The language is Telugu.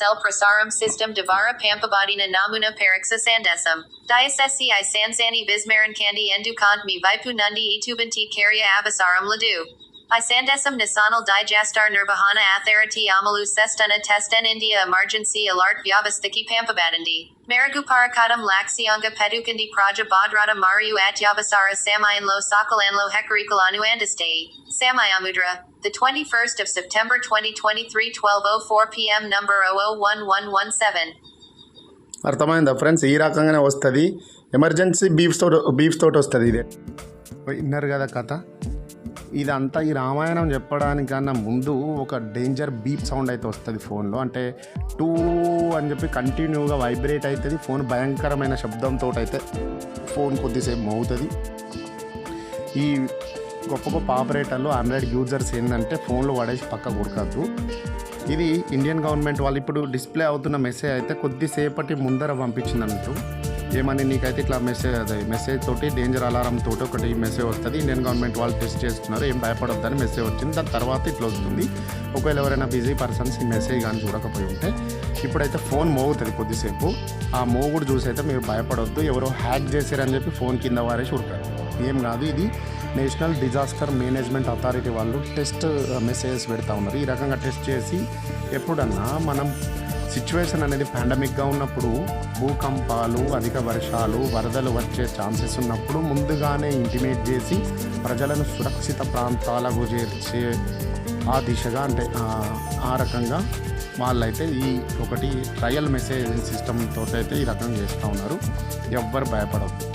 cell prasaram system Devara Pampabadina Namuna Pariksa Sandesam. Diasesi I Sansani Vismaran Kandi Endukant Mi Vipu Nundi Etubanti Karya Abasaram Ladu. I Sandesam Nisanal Digestar Nirvahana Atharati Amalu Sestana Testen India Emergency Alert Vyavasthiki Pampabadandi. Maraguparakadam Laxianga Pedukandi Praja Badrata Mariu Atyavasara Samayanlo Sakalanlo Hekarikalanu Andastay. Samayamudra. The 21st of September 2023 12:04 p.m. number 001117. అర్థమైందా ఫ్రెండ్స్? ఈ రకంగానే వస్తుంది. ఎమర్జెన్సీ బీఫ్స్ తోటి వస్తుంది. ఇదే విన్నారు కదా కథ. ఇదంతా ఈ రామాయణం చెప్పడానికన్నా ముందు ఒక డేంజర్ బీప్ సౌండ్ అయితే వస్తుంది ఫోన్లో. అంటే టూ అని చెప్పి కంటిన్యూగా వైబ్రేట్ అవుతుంది. ఫోన్ భయంకరమైన శబ్దంతో అయితే ఫోన్ కొద్దిసేపు మోగుతుంది. ఈ గొప్ప గొప్ప ఆపరేటర్లు ఆండ్రాయిడ్ యూజర్స్ ఏంటంటే ఫోన్లో పడేసి పక్క కొడకద్దు. ఇది ఇండియన్ గవర్నమెంట్ వాళ్ళు ఇప్పుడు డిస్ప్లే అవుతున్న మెసేజ్ అయితే కొద్దిసేపటి ముందర పంపించింది అన్నట్టు. ఏమని నీకైతే ఇట్లా మెసేజ్ తోటి డేంజర్ అలారం తోటి ఒకటి మెసేజ్ వస్తుంది. ఇండియన్ గవర్నమెంట్ వాళ్ళు టెస్ట్ చేస్తున్నారు, ఏం భయపడొద్దని మెసేజ్ వచ్చింది. దాని తర్వాత ఇట్లా వస్తుంది. ఒకవేళ ఎవరైనా బిజీ పర్సన్స్ ఈ మెసేజ్ కానీ చూడకపోయి ఉంటే ఇప్పుడైతే ఫోన్ మోగుతుంది కొద్దిసేపు. ఆ మోగుడు చూసి అయితే మీరు భయపడొద్దు. ఎవరో హ్యాక్ చేశారని చెప్పి ఫోన్ కింద వారేసి ఉడతారు. ఏం కాదు. ఇది నేషనల్ డిజాస్టర్ మేనేజ్మెంట్ అథారిటీ వాళ్ళు టెస్ట్ మెసేజెస్ పెడతా ఉన్నారు. ఈ రకంగా టెస్ట్ చేసి ఎప్పుడన్నా మనం సిచ్యువేషన్ అనేది పాండమిక్గా ఉన్నప్పుడు భూకంపాలు, అధిక వర్షాలు, వరదలు వచ్చే ఛాన్సెస్ ఉన్నప్పుడు ముందుగానే ఇంటిమేట్ చేసి ప్రజలను సురక్షిత ప్రాంతాలకు చేర్చే ఆ దిశగా అంటే ఆ రకంగా వాళ్ళైతే ఈ ఒకటి ట్రయల్ మెసేజ్ సిస్టమ్ తోటి అయితే ఈ రకంగా చేస్తూ ఉన్నారు. ఎవ్వరు భయపడవద్దు.